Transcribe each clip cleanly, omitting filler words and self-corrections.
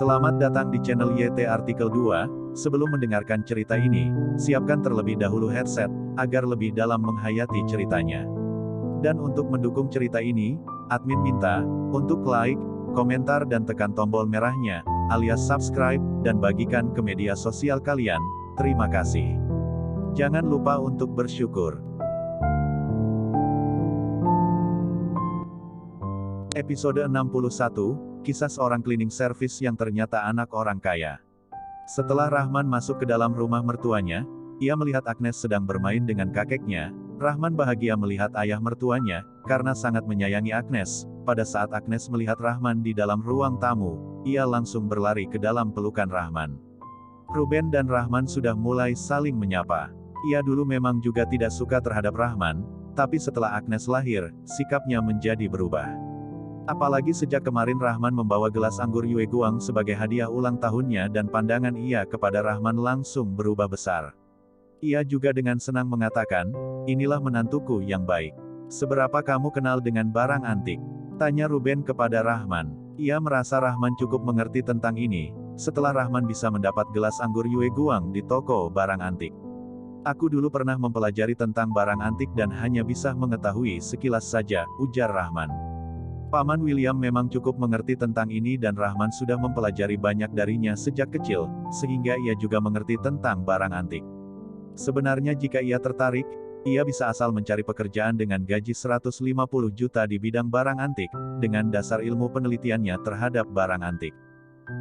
Selamat datang di channel YT Artikel 2. Sebelum mendengarkan cerita ini, siapkan terlebih dahulu headset, agar lebih dalam menghayati ceritanya. Dan untuk mendukung cerita ini, admin minta, untuk like, komentar dan tekan tombol merahnya, alias subscribe, dan bagikan ke media sosial kalian. Terima kasih. Jangan lupa untuk bersyukur. Episode 61, Kisah seorang cleaning service yang ternyata anak orang kaya. Setelah Rahman masuk ke dalam rumah mertuanya, ia melihat Agnes sedang bermain dengan kakeknya. Rahman bahagia melihat ayah mertuanya, karena sangat menyayangi Agnes. Pada saat Agnes melihat Rahman di dalam ruang tamu, ia langsung berlari ke dalam pelukan Rahman. Ruben dan Rahman sudah mulai saling menyapa. Ia dulu memang juga tidak suka terhadap Rahman, tapi setelah Agnes lahir, sikapnya menjadi berubah. Apalagi sejak kemarin Rahman membawa gelas anggur Yue Guang sebagai hadiah ulang tahunnya dan pandangan ia kepada Rahman langsung berubah besar. Ia juga dengan senang mengatakan, "Inilah menantuku yang baik. Seberapa kamu kenal dengan barang antik?" tanya Ruben kepada Rahman. Ia merasa Rahman cukup mengerti tentang ini, setelah Rahman bisa mendapat gelas anggur Yue Guang di toko barang antik. "Aku dulu pernah mempelajari tentang barang antik dan hanya bisa mengetahui sekilas saja," ujar Rahman. Paman William memang cukup mengerti tentang ini dan Rahman sudah mempelajari banyak darinya sejak kecil, sehingga ia juga mengerti tentang barang antik. Sebenarnya jika ia tertarik, ia bisa asal mencari pekerjaan dengan gaji 150 juta di bidang barang antik, dengan dasar ilmu penelitiannya terhadap barang antik.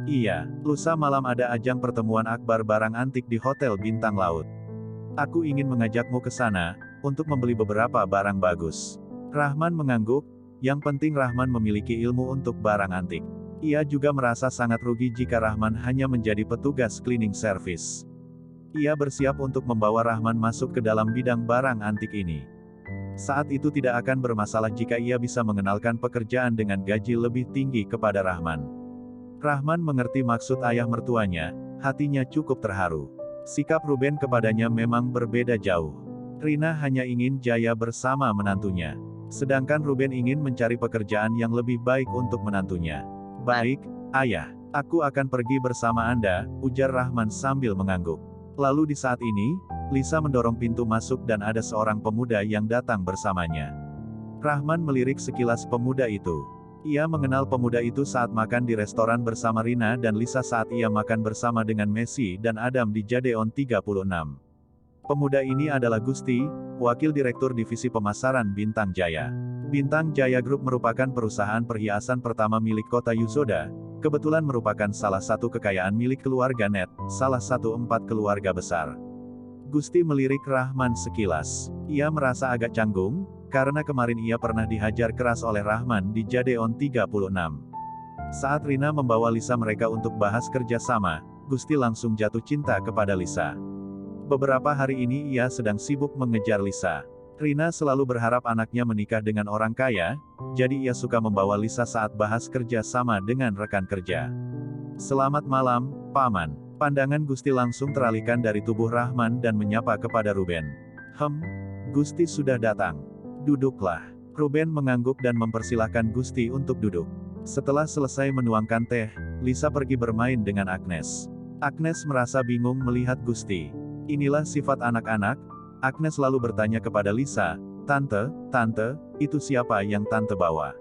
Iya, lusa malam ada ajang pertemuan akbar barang antik di Hotel Bintang Laut. Aku ingin mengajakmu ke sana, untuk membeli beberapa barang bagus. Rahman mengangguk. Yang penting Rahman memiliki ilmu untuk barang antik. Ia juga merasa sangat rugi jika Rahman hanya menjadi petugas cleaning service. Ia bersiap untuk membawa Rahman masuk ke dalam bidang barang antik ini. Saat itu tidak akan bermasalah jika ia bisa mengenalkan pekerjaan dengan gaji lebih tinggi kepada Rahman. Rahman mengerti maksud ayah mertuanya, hatinya cukup terharu. Sikap Ruben kepadanya memang berbeda jauh. Rina hanya ingin jaya bersama menantunya. Sedangkan Ruben ingin mencari pekerjaan yang lebih baik untuk menantunya. "Baik, ayah. Aku akan pergi bersama Anda," ujar Rahman sambil mengangguk. Lalu di saat ini, Lisa mendorong pintu masuk dan ada seorang pemuda yang datang bersamanya. Rahman melirik sekilas pemuda itu. Ia mengenal pemuda itu saat makan di restoran bersama Rina dan Lisa saat ia makan bersama dengan Messi dan Adam di Jadeon 36. Pemuda ini adalah Gusti, Wakil Direktur Divisi Pemasaran Bintang Jaya. Bintang Jaya Group merupakan perusahaan perhiasan pertama milik Kota Yusoda, kebetulan merupakan salah satu kekayaan milik keluarga Net, salah satu 4 keluarga besar. Gusti melirik Rahman sekilas. Ia merasa agak canggung, karena kemarin ia pernah dihajar keras oleh Rahman di Jadeon 36. Saat Rina membawa Lisa mereka untuk bahas kerjasama, Gusti langsung jatuh cinta kepada Lisa. Beberapa hari ini ia sedang sibuk mengejar Lisa. Rina selalu berharap anaknya menikah dengan orang kaya, jadi ia suka membawa Lisa saat bahas kerja sama dengan rekan kerja. "Selamat malam, Paman." Pandangan Gusti langsung teralihkan dari tubuh Rahman dan menyapa kepada Ruben. Gusti sudah datang. Duduklah." Ruben mengangguk dan mempersilahkan Gusti untuk duduk. Setelah selesai menuangkan teh, Lisa pergi bermain dengan Agnes. Agnes merasa bingung melihat Gusti. Inilah sifat anak-anak. Agnes lalu bertanya kepada Lisa, Tante, itu siapa yang Tante bawa?"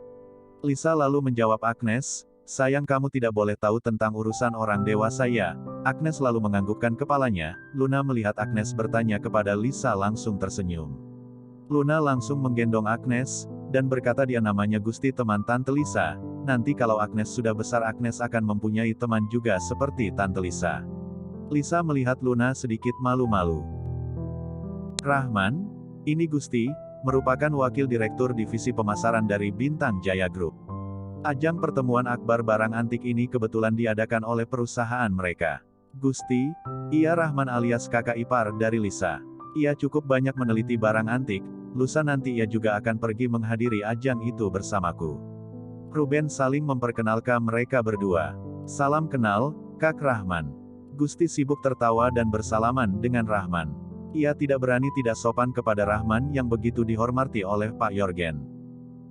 Lisa lalu menjawab Agnes, "Sayang kamu tidak boleh tahu tentang urusan orang dewasa ya." Agnes lalu menganggukkan kepalanya. Luna melihat Agnes bertanya kepada Lisa langsung tersenyum. Luna langsung menggendong Agnes, dan berkata dia namanya Gusti teman Tante Lisa. Nanti kalau Agnes sudah besar Agnes akan mempunyai teman juga seperti Tante Lisa. Lisa melihat Luna sedikit malu-malu. "Rahman, ini Gusti, merupakan Wakil Direktur Divisi Pemasaran dari Bintang Jaya Group. Ajang pertemuan akbar barang antik ini kebetulan diadakan oleh perusahaan mereka." "Gusti, ia Rahman alias kakak ipar dari Lisa. Ia cukup banyak meneliti barang antik, lusa nanti ia juga akan pergi menghadiri ajang itu bersamaku." Ruben saling memperkenalkan mereka berdua. "Salam kenal, Kak Rahman." Gusti sibuk tertawa dan bersalaman dengan Rahman. Ia tidak berani tidak sopan kepada Rahman yang begitu dihormati oleh Pak Yorgen.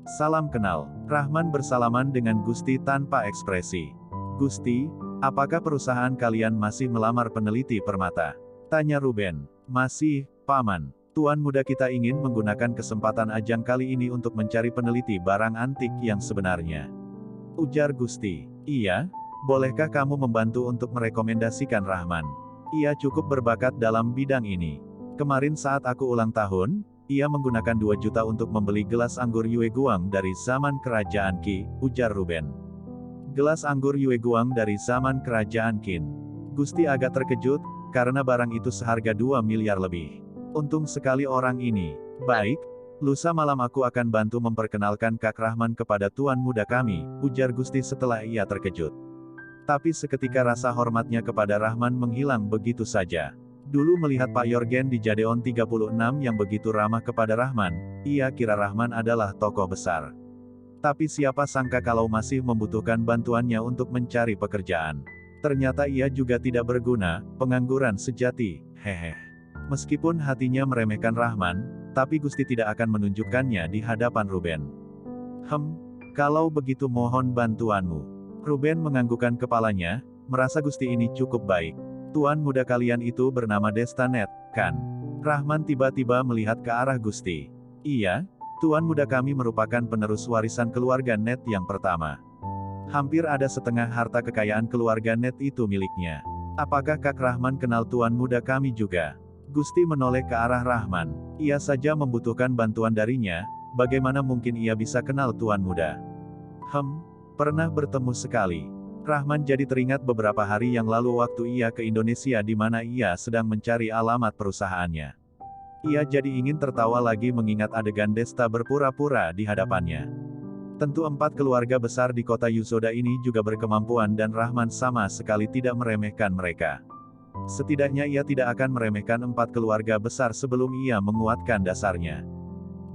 "Salam kenal." Rahman bersalaman dengan Gusti tanpa ekspresi. "Gusti, Apakah perusahaan kalian masih melamar peneliti permata? Tanya Ruben. Masih, Paman. Tuan muda kita ingin menggunakan kesempatan ajang kali ini untuk mencari peneliti barang antik yang sebenarnya. Ujar Gusti. Iya, bolehkah kamu membantu untuk merekomendasikan Rahman? Ia cukup berbakat dalam bidang ini. Kemarin saat aku ulang tahun, ia menggunakan 2 juta untuk membeli gelas anggur Yue Guang dari zaman kerajaan Qi, ujar Ruben. Gelas anggur Yue Guang dari zaman kerajaan Qin. Gusti agak terkejut, karena barang itu seharga 2 miliar lebih. Untung sekali orang ini. Baik, lusa malam aku akan bantu memperkenalkan Kak Rahman kepada tuan muda kami, ujar Gusti setelah ia terkejut. Tapi seketika rasa hormatnya kepada Rahman menghilang begitu saja. Dulu melihat Pak Yorgen di Jadeon 36 yang begitu ramah kepada Rahman, ia kira Rahman adalah tokoh besar. Tapi siapa sangka kalau masih membutuhkan bantuannya untuk mencari pekerjaan. Ternyata ia juga tidak berguna, pengangguran sejati, hehe. Meskipun hatinya meremehkan Rahman, tapi Gusti tidak akan menunjukkannya di hadapan Ruben. Kalau begitu mohon bantuanmu. Ruben menganggukkan kepalanya, merasa Gusti ini cukup baik. Tuan muda kalian itu bernama Destanet, kan? Rahman tiba-tiba melihat ke arah Gusti. Iya, tuan muda kami merupakan penerus warisan keluarga Net yang pertama. Hampir ada setengah harta kekayaan keluarga Net itu miliknya. Apakah Kak Rahman kenal tuan muda kami juga? Gusti menoleh ke arah Rahman. Ia saja membutuhkan bantuan darinya, bagaimana mungkin ia bisa kenal tuan muda? Pernah bertemu sekali. Rahman jadi teringat beberapa hari yang lalu waktu ia ke Indonesia di mana ia sedang mencari alamat perusahaannya. Ia jadi ingin tertawa lagi mengingat adegan Desta berpura-pura di hadapannya. Tentu 4 keluarga besar di kota Yusoda ini juga berkemampuan dan Rahman sama sekali tidak meremehkan mereka. Setidaknya ia tidak akan meremehkan 4 keluarga besar sebelum ia menguatkan dasarnya.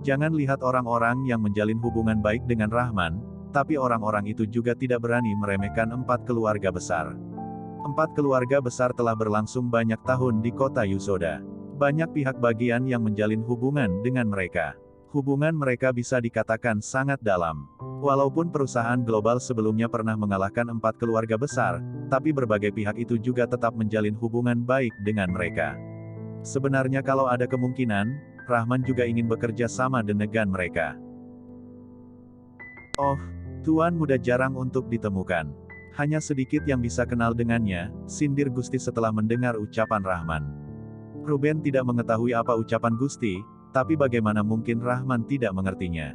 Jangan lihat orang-orang yang menjalin hubungan baik dengan Rahman, tapi orang-orang itu juga tidak berani meremehkan 4 keluarga besar. 4 keluarga besar telah berlangsung banyak tahun di kota Yusoda. Banyak pihak bagian yang menjalin hubungan dengan mereka. Hubungan mereka bisa dikatakan sangat dalam. Walaupun perusahaan global sebelumnya pernah mengalahkan 4 keluarga besar, tapi berbagai pihak itu juga tetap menjalin hubungan baik dengan mereka. Sebenarnya kalau ada kemungkinan, Rahman juga ingin bekerja sama dengan mereka. Oh, tuan muda jarang untuk ditemukan. Hanya sedikit yang bisa kenal dengannya, sindir Gusti setelah mendengar ucapan Rahman. Ruben tidak mengetahui apa ucapan Gusti, tapi bagaimana mungkin Rahman tidak mengertinya.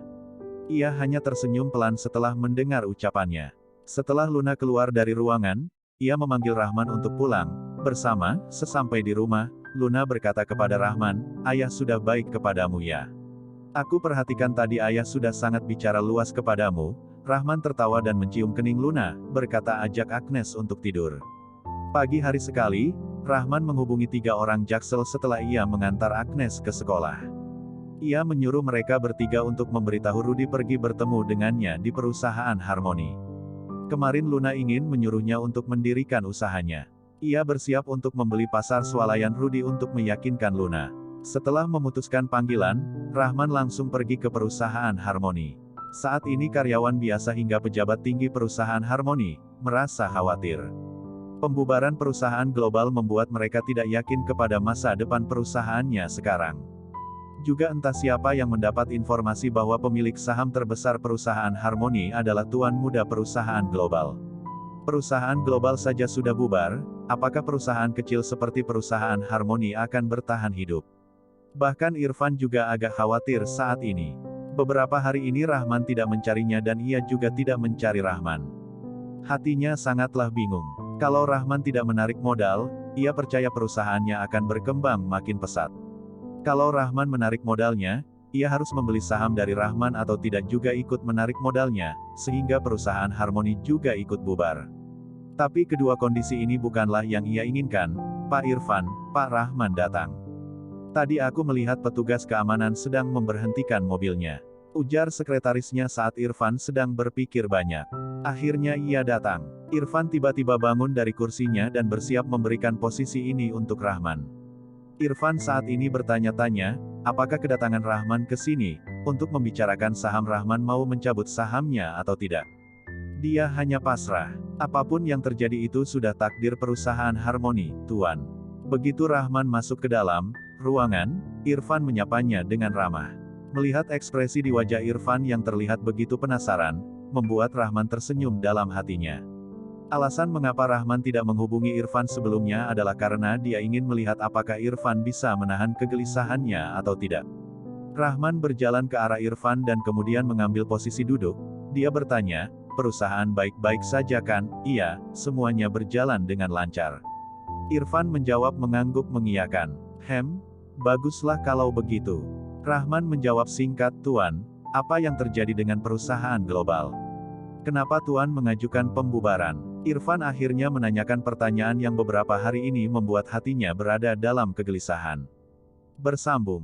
Ia hanya tersenyum pelan setelah mendengar ucapannya. Setelah Luna keluar dari ruangan, ia memanggil Rahman untuk pulang. Bersama, sesampai di rumah, Luna berkata kepada Rahman, "Ayah sudah baik kepadamu ya. Aku perhatikan tadi ayah sudah sangat bicara luas kepadamu." Rahman tertawa dan mencium kening Luna, berkata ajak Agnes untuk tidur. Pagi hari sekali, Rahman menghubungi 3 orang jaksel setelah ia mengantar Agnes ke sekolah. Ia menyuruh mereka bertiga untuk memberitahu Rudy pergi bertemu dengannya di perusahaan Harmoni. Kemarin Luna ingin menyuruhnya untuk mendirikan usahanya. Ia bersiap untuk membeli pasar swalayan Rudy untuk meyakinkan Luna. Setelah memutuskan panggilan, Rahman langsung pergi ke perusahaan Harmoni. Saat ini karyawan biasa hingga pejabat tinggi perusahaan Harmoni merasa khawatir. Pembubaran perusahaan global membuat mereka tidak yakin kepada masa depan perusahaannya sekarang. Juga entah siapa yang mendapat informasi bahwa pemilik saham terbesar perusahaan Harmoni adalah tuan muda perusahaan global. Perusahaan global saja sudah bubar, apakah perusahaan kecil seperti perusahaan Harmoni akan bertahan hidup? Bahkan Irfan juga agak khawatir saat ini. Beberapa hari ini Rahman tidak mencarinya dan ia juga tidak mencari Rahman. Hatinya sangatlah bingung. Kalau Rahman tidak menarik modal, ia percaya perusahaannya akan berkembang makin pesat. Kalau Rahman menarik modalnya, ia harus membeli saham dari Rahman atau tidak juga ikut menarik modalnya, sehingga perusahaan Harmoni juga ikut bubar. Tapi kedua kondisi ini bukanlah yang ia inginkan. Pak Irfan, Pak Rahman datang. Tadi aku melihat petugas keamanan sedang memberhentikan mobilnya. Ujar sekretarisnya saat Irfan sedang berpikir banyak. Akhirnya ia datang. Irfan tiba-tiba bangun dari kursinya dan bersiap memberikan posisi ini untuk Rahman. Irfan saat ini bertanya-tanya, apakah kedatangan Rahman ke sini, untuk membicarakan saham Rahman mau mencabut sahamnya atau tidak. Dia hanya pasrah. Apapun yang terjadi itu sudah takdir perusahaan Harmoni, Tuan. Begitu Rahman masuk ke dalam ruangan, Irfan menyapanya dengan ramah. Melihat ekspresi di wajah Irfan yang terlihat begitu penasaran, membuat Rahman tersenyum dalam hatinya. Alasan mengapa Rahman tidak menghubungi Irfan sebelumnya adalah karena dia ingin melihat apakah Irfan bisa menahan kegelisahannya atau tidak. Rahman berjalan ke arah Irfan dan kemudian mengambil posisi duduk. Dia bertanya, "Perusahaan baik-baik saja kan?" "Iya, semuanya berjalan dengan lancar." Irfan menjawab mengangguk mengiyakan. Baguslah kalau begitu." Rahman menjawab singkat, "Tuan, apa yang terjadi dengan perusahaan global? Kenapa Tuan mengajukan pembubaran?" Irfan akhirnya menanyakan pertanyaan yang beberapa hari ini membuat hatinya berada dalam kegelisahan. Bersambung.